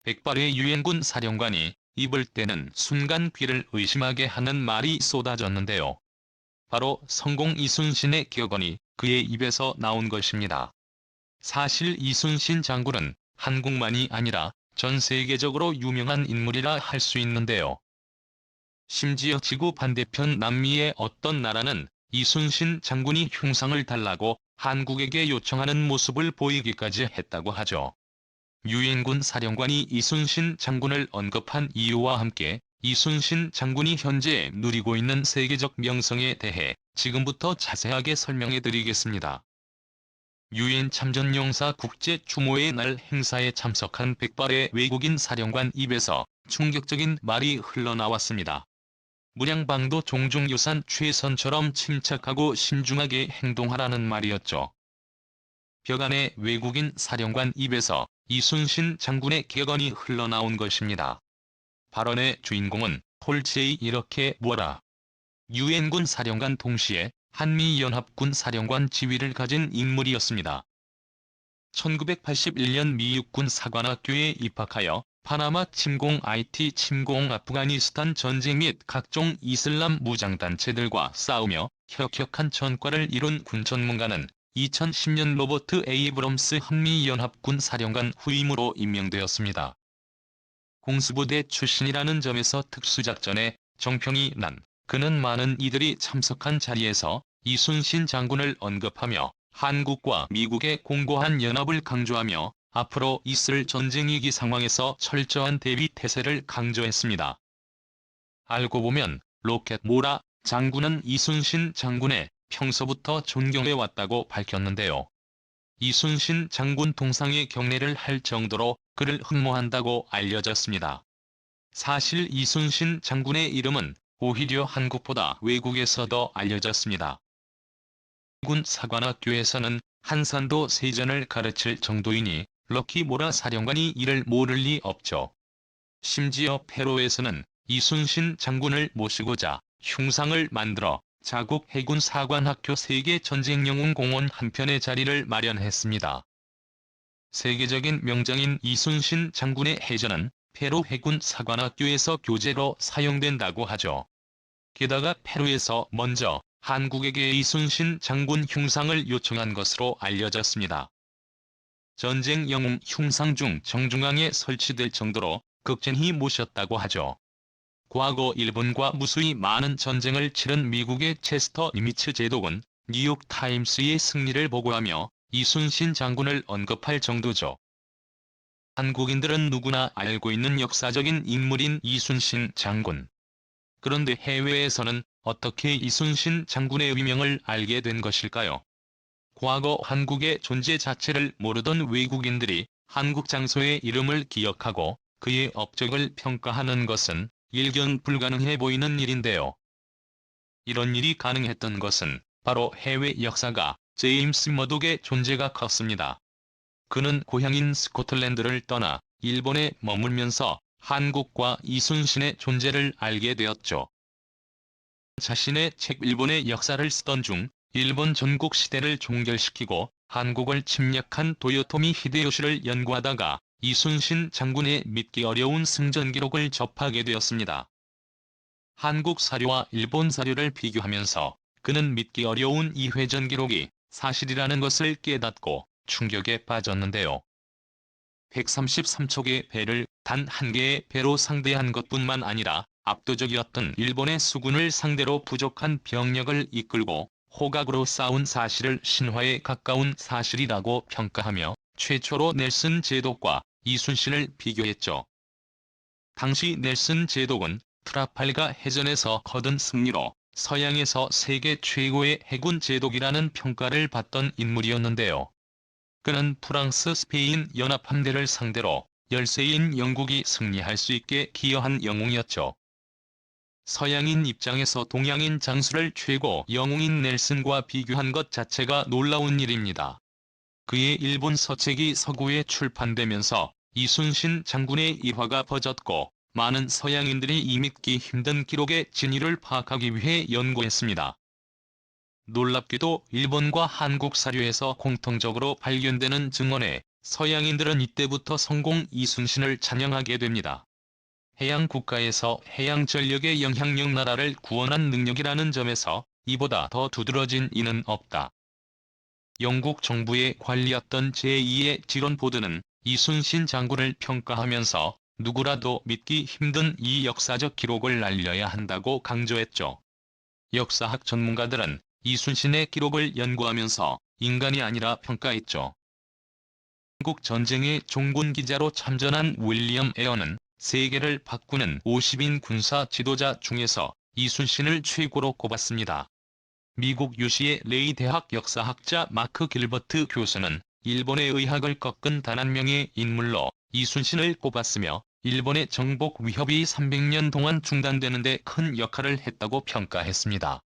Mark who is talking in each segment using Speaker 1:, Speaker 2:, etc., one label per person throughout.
Speaker 1: 백발의 유엔군 사령관이 입을 떼는 순간 귀를 의심하게 하는 말이 쏟아졌는데요. 바로 성공 이순신의 격언이 그의 입에서 나온 것입니다. 사실 이순신 장군은 한국만이 아니라 전 세계적으로 유명한 인물이라 할 수 있는데요. 심지어 지구 반대편 남미의 어떤 나라는 이순신 장군이 흉상을 달라고 한국에게 요청하는 모습을 보이기까지 했다고 하죠. 유엔군 사령관이 이순신 장군을 언급한 이유와 함께 이순신 장군이 현재 누리고 있는 세계적 명성에 대해 지금부터 자세하게 설명해 드리겠습니다. 유엔 참전용사 국제 추모의 날 행사에 참석한 백발의 외국인 사령관 입에서 충격적인 말이 흘러나왔습니다. 문양방도 종중유산 최선처럼 침착하고 신중하게 행동하라는 말이었죠. 벽안의 외국인 사령관 입에서 이순신 장군의 격언이 흘러나온 것입니다. 발언의 주인공은 폴체이 이렇게 뭐라. 유엔군 사령관 동시에 한미연합군 사령관 지위를 가진 인물이었습니다. 1981년 미 육군 사관학교에 입학하여 파나마 침공, IT 침공, 아프가니스탄 전쟁 및 각종 이슬람 무장단체들과 싸우며 혁혁한 전과를 이룬 군 전문가는 2010년 로버트 에이브럼스 한미연합군 사령관 후임으로 임명되었습니다. 공수부대 출신이라는 점에서 특수작전에 정평이 난 그는 많은 이들이 참석한 자리에서 이순신 장군을 언급하며 한국과 미국의 공고한 연합을 강조하며 앞으로 있을 전쟁 위기 상황에서 철저한 대비 태세를 강조했습니다. 알고 보면 로켓 모라 장군은 이순신 장군의 평소부터 존경해왔다고 밝혔는데요. 이순신 장군 동상의 경례를 할 정도로 그를 흠모한다고 알려졌습니다. 사실 이순신 장군의 이름은 오히려 한국보다 외국에서 더 알려졌습니다. 군 사관학교에서는 한산도 세전을 가르칠 정도이니 럭키 모라 사령관이 이를 모를 리 없죠. 심지어 페루에서는 이순신 장군을 모시고자 흉상을 만들어 자국 해군 사관학교 세계 전쟁영웅 공원 한편에 자리를 마련했습니다. 세계적인 명장인 이순신 장군의 해전은 페루 해군 사관학교에서 교재로 사용된다고 하죠. 게다가 페루에서 먼저 한국에게 이순신 장군 흉상을 요청한 것으로 알려졌습니다. 전쟁 영웅 흉상 중 정중앙에 설치될 정도로 극진히 모셨다고 하죠. 과거 일본과 무수히 많은 전쟁을 치른 미국의 체스터 니미츠 제독은 뉴욕타임스의 승리를 보고하며 이순신 장군을 언급할 정도죠. 한국인들은 누구나 알고 있는 역사적인 인물인 이순신 장군. 그런데 해외에서는 어떻게 이순신 장군의 위명을 알게 된 것일까요? 과거 한국의 존재 자체를 모르던 외국인들이 한국 장소의 이름을 기억하고 그의 업적을 평가하는 것은 일견 불가능해 보이는 일인데요. 이런 일이 가능했던 것은 바로 해외 역사가 제임스 머독의 존재가 컸습니다. 그는 고향인 스코틀랜드를 떠나 일본에 머물면서 한국과 이순신의 존재를 알게 되었죠. 자신의 책 일본의 역사를 쓰던 중 일본 전국 시대를 종결시키고 한국을 침략한 도요토미 히데요시를 연구하다가 이순신 장군의 믿기 어려운 승전 기록을 접하게 되었습니다. 한국 사료와 일본 사료를 비교하면서 그는 믿기 어려운 이 회전 기록이 사실이라는 것을 깨닫고 충격에 빠졌는데요. 133척의 배를 단 한 개의 배로 상대한 것뿐만 아니라 압도적이었던 일본의 수군을 상대로 부족한 병력을 이끌고 호각으로 싸운 사실을 신화에 가까운 사실이라고 평가하며 최초로 넬슨 제독과 이순신을 비교했죠. 당시 넬슨 제독은 트라팔가 해전에서 거둔 승리로 서양에서 세계 최고의 해군 제독이라는 평가를 받던 인물이었는데요. 그는 프랑스, 스페인 연합함대를 상대로 열세인 영국이 승리할 수 있게 기여한 영웅이었죠. 서양인 입장에서 동양인 장수를 최고 영웅인 넬슨과 비교한 것 자체가 놀라운 일입니다. 그의 일본 서책이 서구에 출판되면서 이순신 장군의 일화가 퍼졌고 많은 서양인들이 이 믿기 힘든 기록의 진위를 파악하기 위해 연구했습니다. 놀랍게도 일본과 한국 사료에서 공통적으로 발견되는 증언에 서양인들은 이때부터 성공 이순신을 찬양하게 됩니다. 해양 국가에서 해양 전력의 영향력 나라를 구원한 능력이라는 점에서 이보다 더 두드러진 이는 없다. 영국 정부의 관리였던 제2의 지론보드는 이순신 장군을 평가하면서 누구라도 믿기 힘든 이 역사적 기록을 알려야 한다고 강조했죠. 역사학 전문가들은 이순신의 기록을 연구하면서 인간이 아니라 평가했죠. 한국 전쟁의 종군 기자로 참전한 윌리엄 에어는 세계를 바꾸는 50인 군사 지도자 중에서 이순신을 최고로 꼽았습니다. 미국 유시의 레이 대학 역사학자 마크 길버트 교수는 일본의 의학을 꺾은 단 한 명의 인물로 이순신을 꼽았으며 일본의 정복 위협이 300년 동안 중단되는 데 큰 역할을 했다고 평가했습니다.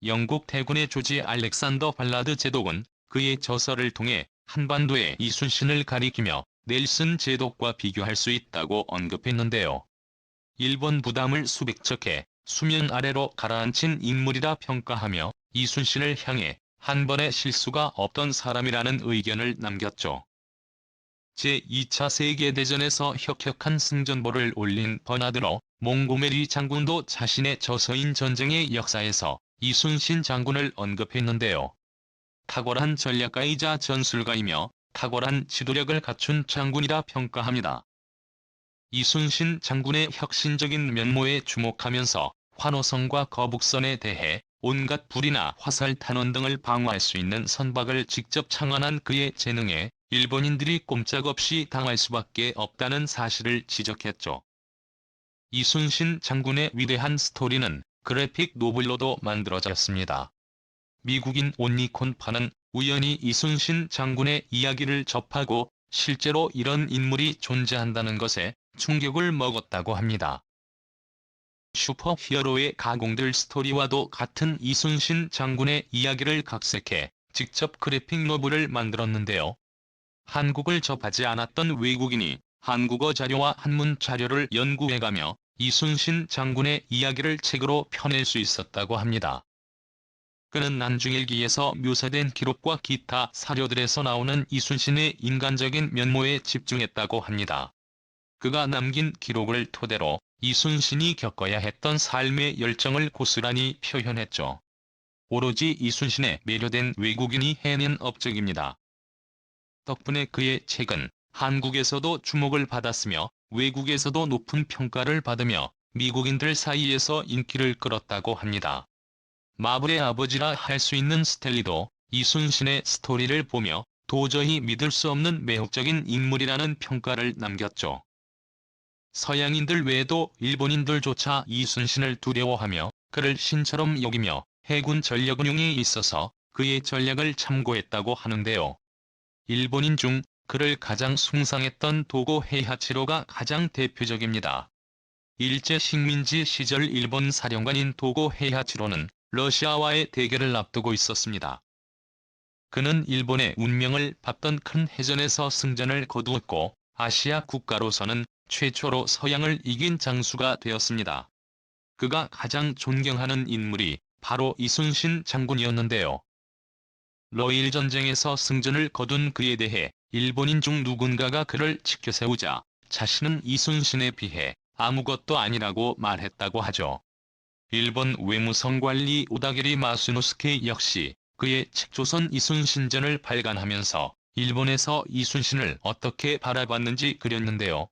Speaker 1: 영국 대군의 조지 알렉산더 발라드 제독은 그의 저서를 통해 한반도의 이순신을 가리키며 넬슨 제독과 비교할 수 있다고 언급했는데요. 일본 부담을 수백 척해 수면 아래로 가라앉힌 인물이라 평가하며 이순신을 향해 한 번의 실수가 없던 사람이라는 의견을 남겼죠. 제2차 세계대전에서 혁혁한 승전보를 올린 버나드로 몽고메리 장군도 자신의 저서인 전쟁의 역사에서 이순신 장군을 언급했는데요. 탁월한 전략가이자 전술가이며 탁월한 지도력을 갖춘 장군이라 평가합니다. 이순신 장군의 혁신적인 면모에 주목하면서 환호성과 거북선에 대해 온갖 불이나 화살 탄원 등을 방어할 수 있는 선박을 직접 창안한 그의 재능에 일본인들이 꼼짝없이 당할 수밖에 없다는 사실을 지적했죠. 이순신 장군의 위대한 스토리는 그래픽 노블로도 만들어졌습니다. 미국인 온니콘파는 우연히 이순신 장군의 이야기를 접하고 실제로 이런 인물이 존재한다는 것에 충격을 먹었다고 합니다. 슈퍼히어로의 가공들 스토리와도 같은 이순신 장군의 이야기를 각색해 직접 그래픽 노블을 만들었는데요. 한국을 접하지 않았던 외국인이 한국어 자료와 한문 자료를 연구해가며 이순신 장군의 이야기를 책으로 펴낼 수 있었다고 합니다. 그는 난중일기에서 묘사된 기록과 기타 사료들에서 나오는 이순신의 인간적인 면모에 집중했다고 합니다. 그가 남긴 기록을 토대로 이순신이 겪어야 했던 삶의 열정을 고스란히 표현했죠. 오로지 이순신에 매료된 외국인이 해낸 업적입니다. 덕분에 그의 책은 한국에서도 주목을 받았으며 외국에서도 높은 평가를 받으며 미국인들 사이에서 인기를 끌었다고 합니다. 마블의 아버지라 할 수 있는 스탠리도 이순신의 스토리를 보며 도저히 믿을 수 없는 매혹적인 인물이라는 평가를 남겼죠. 서양인들 외에도 일본인들조차 이순신을 두려워하며 그를 신처럼 여기며 해군 전력 운용에 있어서 그의 전략을 참고했다고 하는데요. 일본인 중 그를 가장 숭상했던 도고 헤이하치로가 가장 대표적입니다. 일제 식민지 시절 일본 사령관인 도고 헤이하치로는 러시아와의 대결을 앞두고 있었습니다. 그는 일본의 운명을 밟던 큰 해전에서 승전을 거두었고 아시아 국가로서는 최초로 서양을 이긴 장수가 되었습니다. 그가 가장 존경하는 인물이 바로 이순신 장군이었는데요. 러일 전쟁에서 승전을 거둔 그에 대해 일본인 중 누군가가 그를 치켜세우자 자신은 이순신에 비해 아무것도 아니라고 말했다고 하죠. 일본 외무성관리 오다게리 마수노스케 역시 그의 책 조선 이순신전을 발간하면서 일본에서 이순신을 어떻게 바라봤는지 그렸는데요.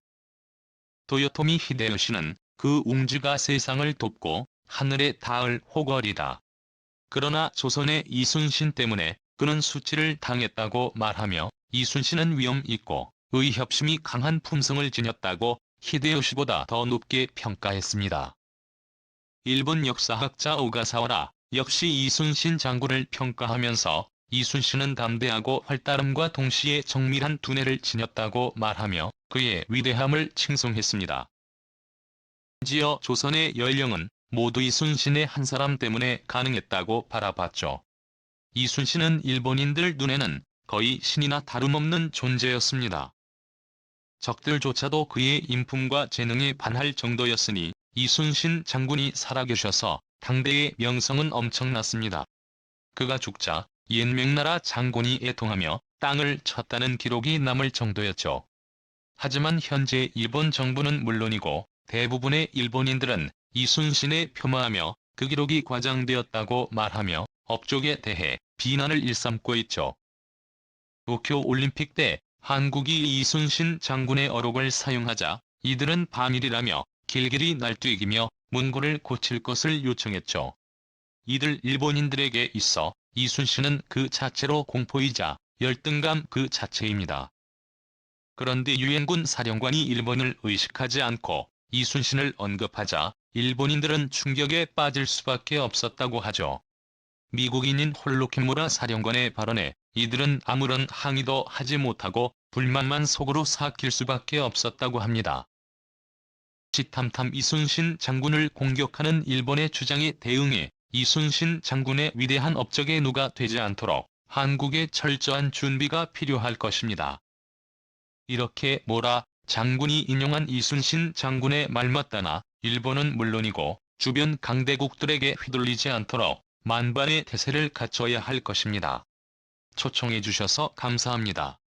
Speaker 1: 도요토미 히데요시는 그 웅주가 세상을 돕고 하늘에 닿을 호걸이다. 그러나 조선의 이순신 때문에 그는 수치를 당했다고 말하며 이순신은 위험 있고 의협심이 강한 품성을 지녔다고 히데요시보다 더 높게 평가했습니다. 일본 역사학자 오가사와라 역시 이순신 장군을 평가하면서 이순신은 담대하고 활달함과 동시에 정밀한 두뇌를 지녔다고 말하며 그의 위대함을 칭송했습니다. 심지어 조선의 연령은 모두 이순신의 한 사람 때문에 가능했다고 바라봤죠. 이순신은 일본인들 눈에는 거의 신이나 다름없는 존재였습니다. 적들조차도 그의 인품과 재능에 반할 정도였으니 이순신 장군이 살아계셔서 당대의 명성은 엄청났습니다. 그가 죽자 옛명나라 장군이 애통하며 땅을 쳤다는 기록이 남을 정도였죠. 하지만 현재 일본 정부는 물론이고 대부분의 일본인들은 이순신에 폄하하며 그 기록이 과장되었다고 말하며 업적에 대해 비난을 일삼고 있죠. 도쿄올림픽 때 한국이 이순신 장군의 어록을 사용하자 이들은 반일이라며 길길이 날뛰기며 문구를 고칠 것을 요청했죠. 이들 일본인들에게 있어 이순신은 그 자체로 공포이자 열등감 그 자체입니다. 그런데 유엔군 사령관이 일본을 의식하지 않고 이순신을 언급하자 일본인들은 충격에 빠질 수밖에 없었다고 하죠. 미국인인 홀로케무라 사령관의 발언에 이들은 아무런 항의도 하지 못하고 불만만 속으로 삭힐 수밖에 없었다고 합니다. 시탐탐 이순신 장군을 공격하는 일본의 주장에 대응해 이순신 장군의 위대한 업적에 누가 되지 않도록 한국의 철저한 준비가 필요할 것입니다. 이렇게 모라 장군이 인용한 이순신 장군의 말마따나 일본은 물론이고 주변 강대국들에게 휘둘리지 않도록 만반의 태세를 갖춰야 할 것입니다. 초청해 주셔서 감사합니다.